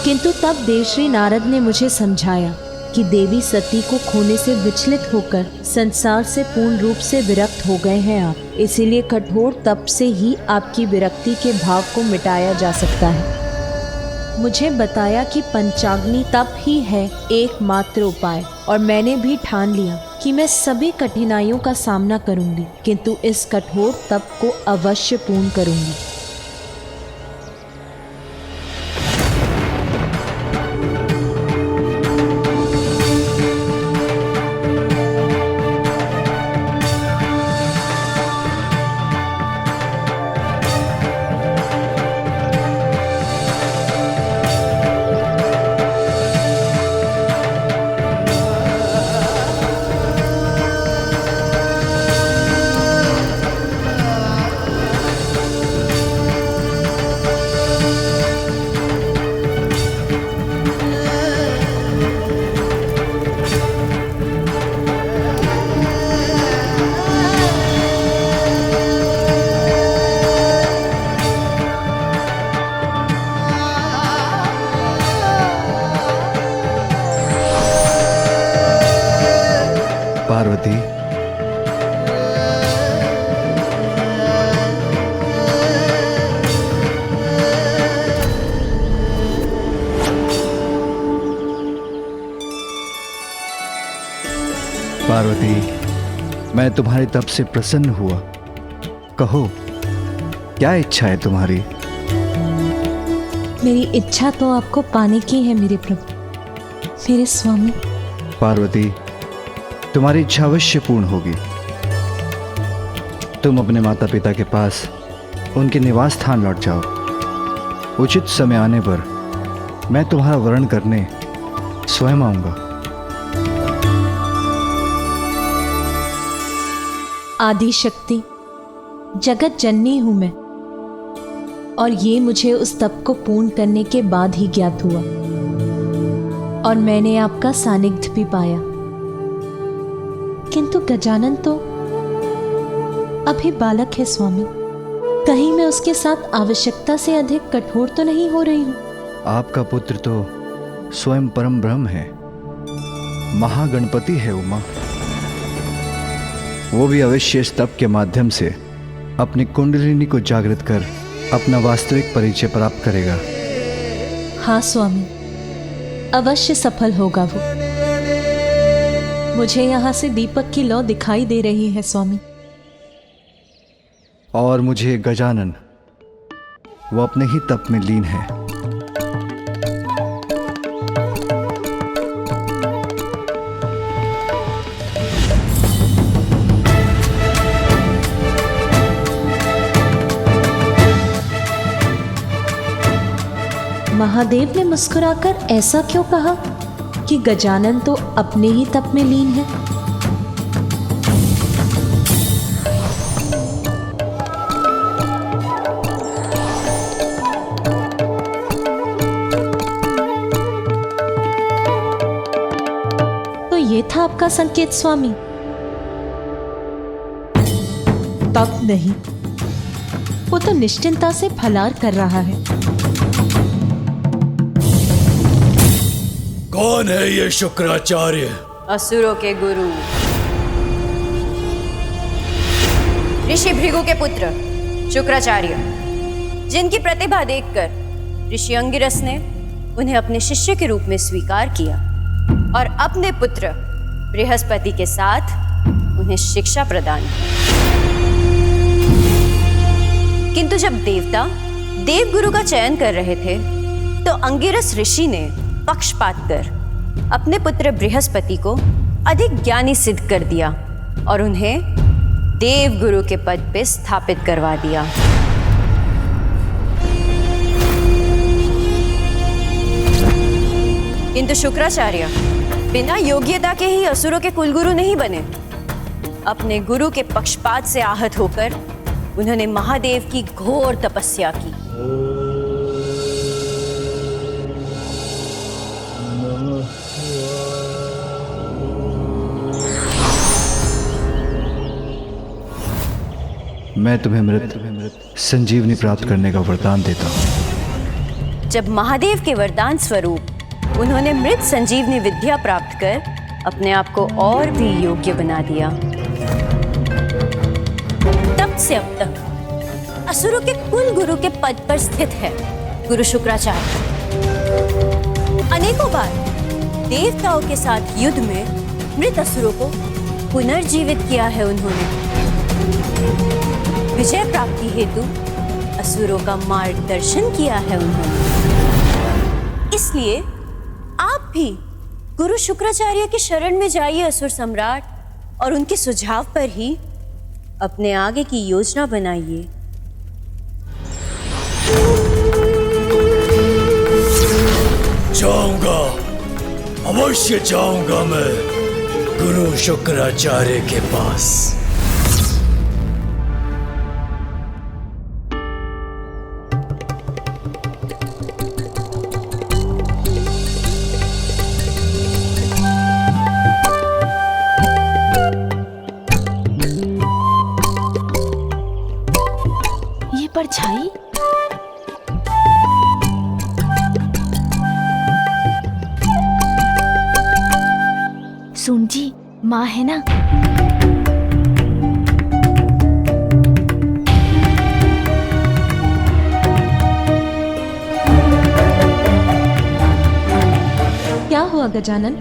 किंतु तब देवश्री नारद ने मुझे समझाया कि देवी सती को खोने से विचलित होकर संसार से पूर्ण रूप से विरक्त हो गए हैं आप। इसीलिए कठोर तप से ही आपकी विरक्ति के भाव को मिटाया जा सकता है। मुझे बताया कि पंचाग्नि तप ही है एकमात्र उपाय, और मैंने भी ठान लिया कि मैं सभी कठिनाइयों का सामना करूंगी, किंतु इस कठोर तप को अवश्य पूर्ण करूंगी। पार्वती, पार्वती, मैं तुम्हारे तप से प्रसन्न हुआ। कहो, क्या इच्छा है तुम्हारी? मेरी इच्छा तो आपको पाने की है मेरे प्रभु, मेरे स्वामी। पार्वती, तुम्हारी इच्छा अवश्य पूर्ण होगी। तुम अपने माता पिता के पास उनके निवास स्थान लौट जाओ। उचित समय आने पर मैं तुम्हारा वरण करने स्वयं आऊंगा। आदि शक्ति जगत जननी हूं मैं, और ये मुझे उस तप को पूर्ण करने के बाद ही ज्ञात हुआ, और मैंने आपका सानिध्य भी पाया। किंतु गजानन तो अभी बालक है स्वामी, कहीं मैं उसके साथ आवश्यकता से अधिक कठोर तो नहीं हो रही हूं? आपका पुत्र तो स्वयं परम ब्रह्म है, महागणपति है उमा। वो भी अवश्य इस तप के माध्यम से अपनी कुंडलिनी को जागृत कर अपना वास्तविक परिचय प्राप्त करेगा। हाँ स्वामी, अवश्य सफल होगा वो। मुझे यहाँ से दीपक की लौ दिखाई दे रही है स्वामी। और मुझे गजानन, वो अपने ही तप में लीन है। महादेव ने मुस्कुराकर ऐसा क्यों कहा कि गजानन तो अपने ही तप में लीन है? तो ये था आपका संकेत स्वामी? तप नहीं, वो तो निश्चिंता से फलार कर रहा है। कौन है ये शुक्राचार्य? असुरों के गुरु, ऋषि भृगु के पुत्र शुक्राचार्य, जिनकी प्रतिभा देखकर ऋषि अंगिरस ने उन्हें अपने शिष्य के रूप में स्वीकार किया और अपने पुत्र बृहस्पति के साथ उन्हें शिक्षा प्रदान की। किंतु जब देवता देवगुरु का चयन कर रहे थे, तो अंगिरस ऋषि ने पक्षपात कर अपने पुत्र बृहस्पति को अधिक ज्ञानी सिद्ध कर दिया और उन्हें देवगुरु के पद पे स्थापित करवा दिया। किंतु शुक्राचार्य बिना योग्यता के ही असुरों के कुलगुरु नहीं बने। अपने गुरु के पक्षपात से आहत होकर उन्होंने महादेव की घोर तपस्या की। मैं तुम्हें मृत संजीवनी प्राप्त करने का वरदान देता हूँ। जब महादेव के वरदान स्वरूप उन्होंने मृत संजीवनी विद्या प्राप्त कर अपने आप को और भी योग्य बना दिया। तब से अब तक असुरों के कुल गुरु के पद पर स्थित है गुरु शुक्राचार्य। अनेकों बार देवताओं के साथ युद्ध में मृत असुरों को पुनर्जीवित किया है उन्होंने। विजय प्राप्ति हेतु असुरों का मार्गदर्शन किया है उन्होंने। इसलिए आप भी गुरु शुक्राचार्य की शरण में जाइए असुर सम्राट, और उनके सुझाव पर ही अपने आगे की योजना बनाइए। जाऊंगा, अवश्य जाऊंगा मैं गुरु शुक्राचार्य के पास। ये परछाई सुन जी, माँ है ना? क्या हुआ गजानन,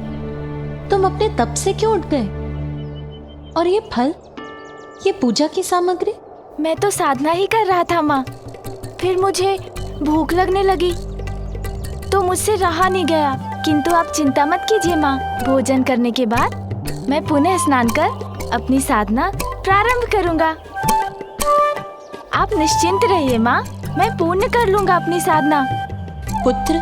तुम अपने तप से क्यों उठ गए? और ये फल, ये पूजा की सामग्री? मैं तो साधना ही कर रहा था माँ, फिर मुझे भूख लगने लगी तो मुझसे रहा नहीं गया। किंतु आप चिंता मत कीजिए माँ, भोजन करने के बाद मैं पुनः स्नान कर अपनी साधना प्रारंभ करूँगा। आप निश्चिंत रहिए माँ, मैं पूर्ण कर लूँगा अपनी साधना। पुत्र,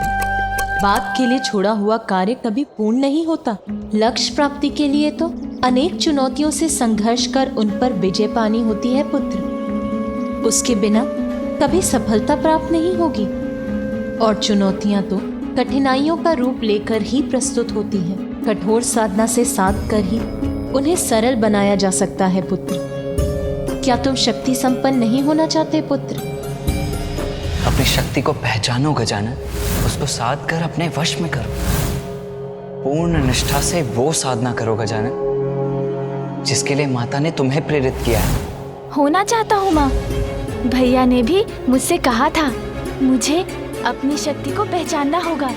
बात के लिए छोड़ा हुआ कार्य कभी पूर्ण नहीं होता। लक्ष्य प्राप्ति के लिए तो अनेक चुनौतियों से संघर्ष कर उन पर विजय पानी होती है पुत्र। उसके बिना कभी सफलता प्राप्त नहीं होगी। और चुनौतियां तो कठिनाइयों का रूप लेकर ही प्रस्तुत होती हैं। कठोर साधना से साध कर ही उन्हें सरल बनाया जा सकता है पुत्र। क्या तुम शक्ति संपन्न नहीं होना चाहते पुत्र? अपनी शक्ति को पहचानो गजानन, उसको साध कर अपने वश में करो। पूर्ण निष्ठा से वो साधना करो गजानन जिसके लिए माता ने तुम्हें प्रेरित किया है। होना चाहता हूँ माँ, भैया ने भी मुझसे कहा था मुझे अपनी शक्ति को पहचानना होगा।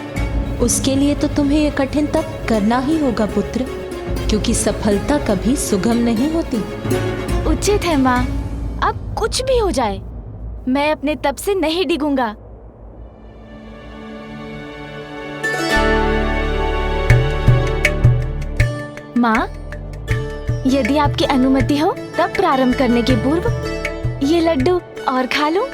उसके लिए तो तुम्हें ये कठिन तप करना ही होगा पुत्र, क्योंकि सफलता कभी सुगम नहीं होती। उचित है माँ, अब कुछ भी हो जाए मैं अपने तप से नहीं डिगूंगा। माँ, यदि आपकी अनुमति हो तब प्रारंभ करने के पूर्व ये लड्डू और खा लूं।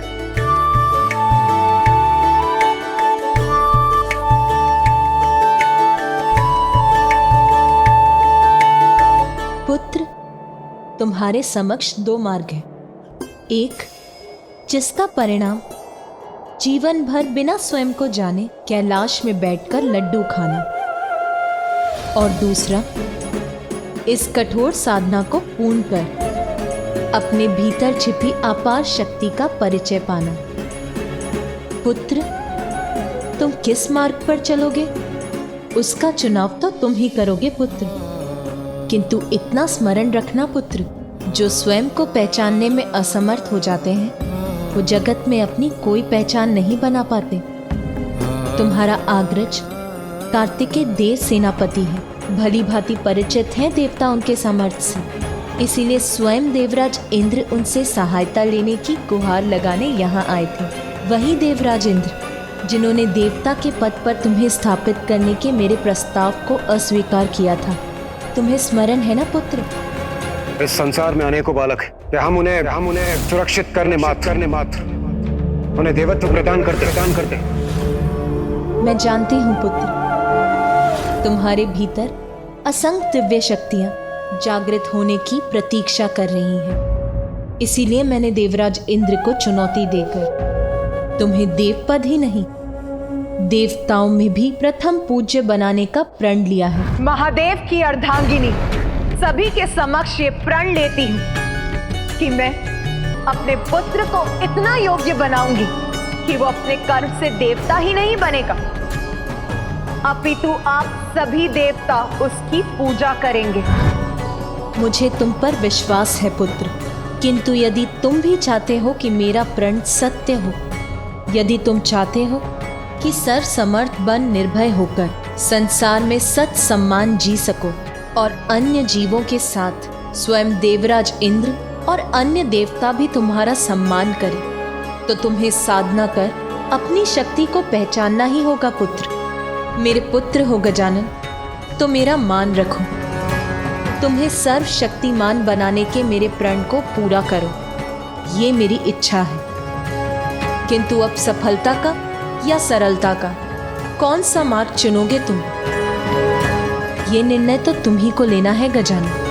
पुत्र, तुम्हारे समक्ष दो मार्ग हैं। एक, जिसका परिणाम जीवन भर बिना स्वयं को जाने कैलाश में बैठकर लड्डू खाना, और दूसरा, इस कठोर साधना को पूर्ण कर अपने भीतर छिपी अपार शक्ति का परिचय पाना। पुत्र, तुम किस मार्ग पर चलोगे उसका चुनाव तो तुम ही करोगे पुत्र। किंतु इतना स्मरण रखना पुत्र, जो स्वयं को पहचानने में असमर्थ हो जाते हैं वो जगत में अपनी कोई पहचान नहीं बना पाते। तुम्हारा अग्रज कार्तिकेय देव सेनापति है, भली भांति परिचित हैं देवता उनके सामर्थ्य से। इसीलिए स्वयं देवराज इंद्र उनसे सहायता लेने की गुहार लगाने यहाँ आए थे। वही देवराज इंद्र जिन्होंने देवता के पद पर तुम्हें स्थापित करने के मेरे प्रस्ताव को अस्वीकार किया था। तुम्हें स्मरण है ना पुत्र? इस संसार में अनेकों बालक हैं, हम उन्हें सुरक्षित करने मात्र उन्हें देवत्व प्रदान करते। मैं जानती हूँ पुत्र, तुम्हारे भीतर असंख्य दिव्य शक्तियां जागृत होने की प्रतीक्षा कर रही हैं। इसीलिए मैंने देवराज इंद्र को चुनौती देकर तुम्हें देवपद ही नहीं, देवताओं में भी प्रथम पूज्य बनाने का प्रण लिया है। महादेव की अर्धांगिनी सभी के समक्ष ये प्रण लेती हूँ कि मैं अपने पुत्र को इतना योग्य बनाऊंगी कि वो अपने कर्म से देवता ही नहीं बनेगा अपितु आप सभी देवता उसकी पूजा करेंगे। मुझे तुम पर विश्वास है पुत्र, किंतु यदि तुम भी चाहते हो कि मेरा प्रण सत्य हो, यदि तुम चाहते हो कि सर्व समर्थ बन निर्भय होकर संसार में सत सम्मान जी सको और अन्य जीवों के साथ स्वयं देवराज इंद्र और अन्य देवता भी तुम्हारा सम्मान करें, तो तुम्हें साधना कर अपनी शक्ति को पहचानना ही होगा पुत्र। मेरे पुत्र हो गजानन, तो मेरा मान रखो। तुम्हें सर्वशक्तिमान बनाने के मेरे प्रण को पूरा करो, ये मेरी इच्छा है। किंतु अब सफलता का या सरलता का कौन सा मार्ग चुनोगे तुम? ये निर्णय तो तुम ही को लेना है गजानन।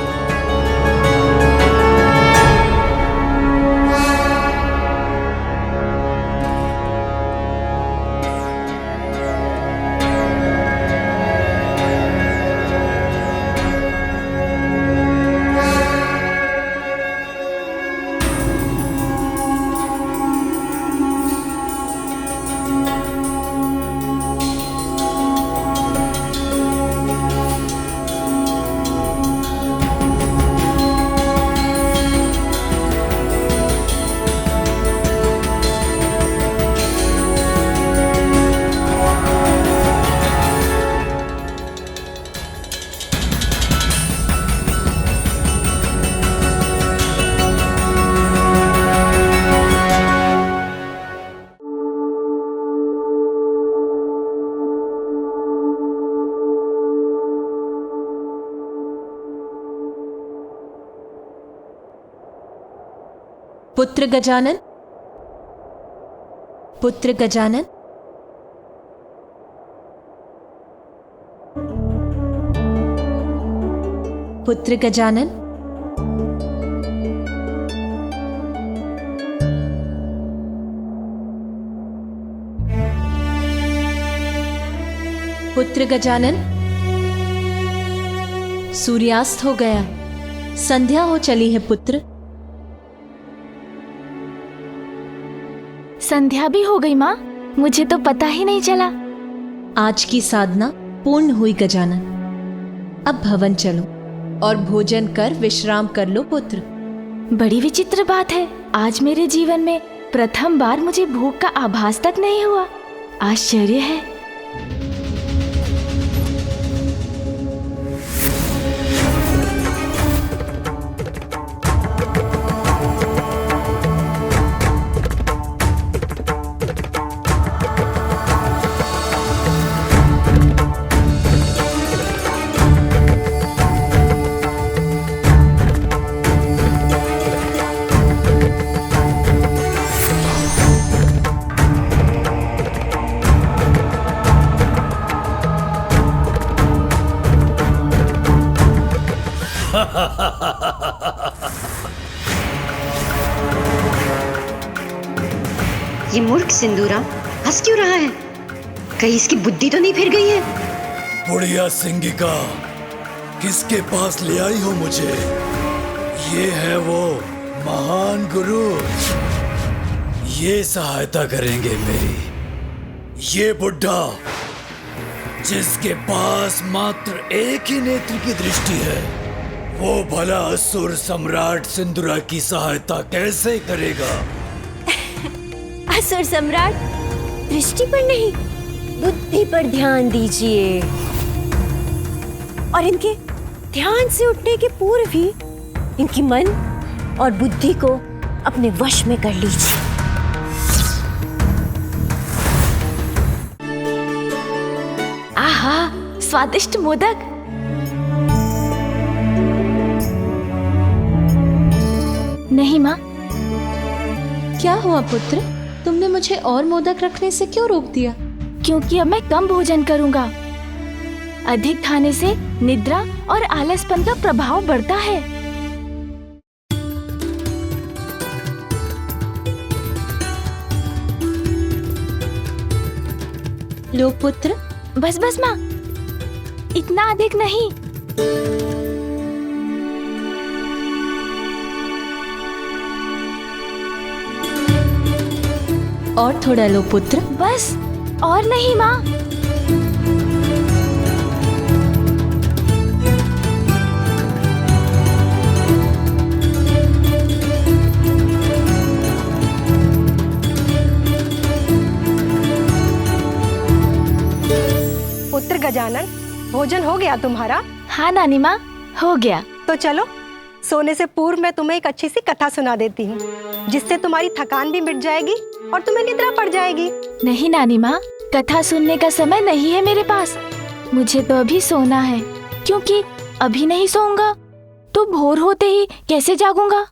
पुत्र गजानन, पुत्र गजानन, पुत्र गजानन, पुत्र गजानन। सूर्यास्त हो गया, संध्या हो चली है पुत्र। संध्या भी हो गई माँ, मुझे तो पता ही नहीं चला। आज की साधना पूर्ण हुई गजानन। अब भवन चलो और भोजन कर विश्राम कर लो पुत्र। बड़ी विचित्र बात है, आज मेरे जीवन में प्रथम बार मुझे भूख का आभास तक नहीं हुआ। आश्चर्य है। ये मूर्ख सिंदूरा हंस क्यों रहा है? कहीं इसकी बुद्धि तो नहीं फिर गई है? बुढ़िया सिंगिका, किसके पास ले आई हो मुझे? ये है वो महान गुरु, ये सहायता करेंगे मेरी। ये बुढ़ा जिसके पास मात्र एक ही नेत्र की दृष्टि है, वो भला असुर सम्राट सिंदूरा की सहायता कैसे करेगा? असुर सम्राट दृष्टि पर नहीं, बुद्धि पर ध्यान दीजिए और इनके ध्यान से उठने के पूर्व ही इनकी मन और बुद्धि को अपने वश में कर लीजिए। आहा, स्वादिष्ट मोदक। नहीं माँ। क्या हुआ पुत्र, तुमने मुझे और मोदक रखने से क्यों रोक दिया? क्योंकि अब मैं कम भोजन करूंगा। अधिक खाने से निद्रा और आलसपन का प्रभाव बढ़ता है। लो पुत्र। बस बस माँ, इतना अधिक नहीं। और थोड़ा लो पुत्र। बस और नहीं माँ। गजानन, भोजन हो गया तुम्हारा? हाँ नानी माँ, हो गया। तो चलो, सोने से पूर्व मैं तुम्हें एक अच्छी सी कथा सुना देती हूँ, जिससे तुम्हारी थकान भी मिट जाएगी और तुम्हें निद्रा पड़ जाएगी। नहीं नानी माँ, कथा सुनने का समय नहीं है मेरे पास। मुझे तो अभी सोना है, क्योंकि अभी नहीं सोऊंगा तो भोर होते ही कैसे जागूंगा।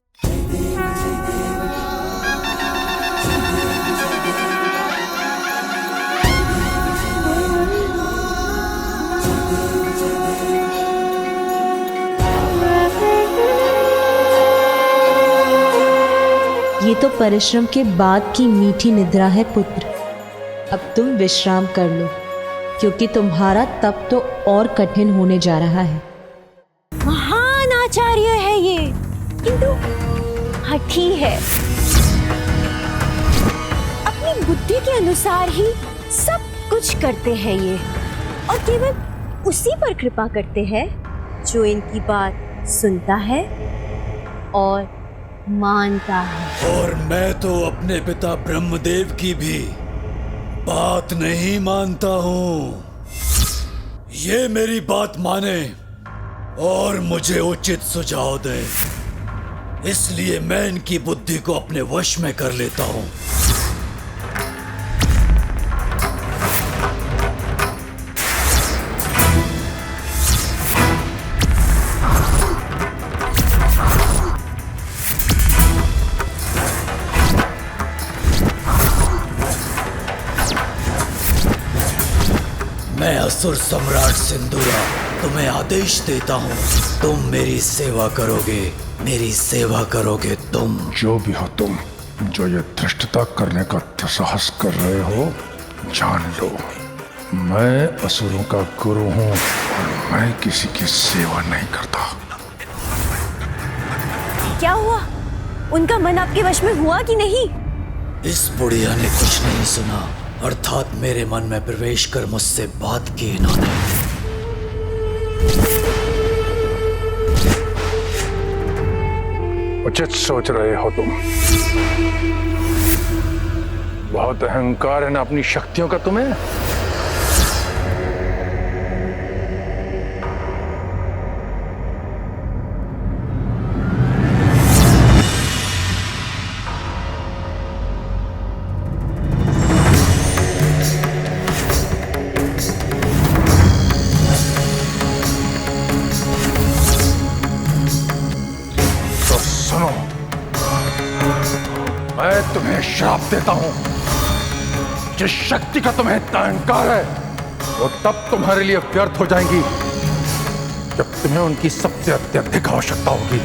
ये तो परिश्रम के बाद की मीठी निद्रा है पुत्र। अब तुम विश्राम कर लो, क्योंकि तुम्हारा तप तो और कठिन होने जा रहा है। महान आचार्य है ये, किंतु हठी है। अपनी बुद्धि के अनुसार ही सब कुछ करते हैं ये, और केवल उसी पर कृपा करते हैं जो इनकी बात सुनता है और मानता है। और मैं तो अपने पिता ब्रह्मदेव की भी बात नहीं मानता हूँ। ये मेरी बात माने और मुझे उचित सुझाव दे, इसलिए मैं इनकी बुद्धि को अपने वश में कर लेता हूँ। मैं असुर सम्राट सिंदूरा तुम्हें आदेश देता हूँ, तुम मेरी सेवा करोगे, मेरी सेवा करोगे तुम। जो भी हो तुम, जो ये धृष्टता करने का दुस्साहस कर रहे हो, जान लो मैं असुरों का गुरु हूँ और मैं किसी की सेवा नहीं करता। क्या हुआ? उनका मन आपके वश में हुआ कि नहीं? इस बुढ़िया ने कुछ नहीं सुना, अर्थात मेरे मन में प्रवेश कर मुझसे बात की इन्होंने। उचित सोच रहे हो तुम। बहुत अहंकार है ना अपनी शक्तियों का तुम्हें। मैं तुम्हें श्राप देता हूं। जिस शक्ति का तुम्हें इतना अहंकार है, वो तब तुम्हारे लिए व्यर्थ हो जाएंगी जब तुम्हें उनकी सबसे अत्यधिक आवश्यकता होगी।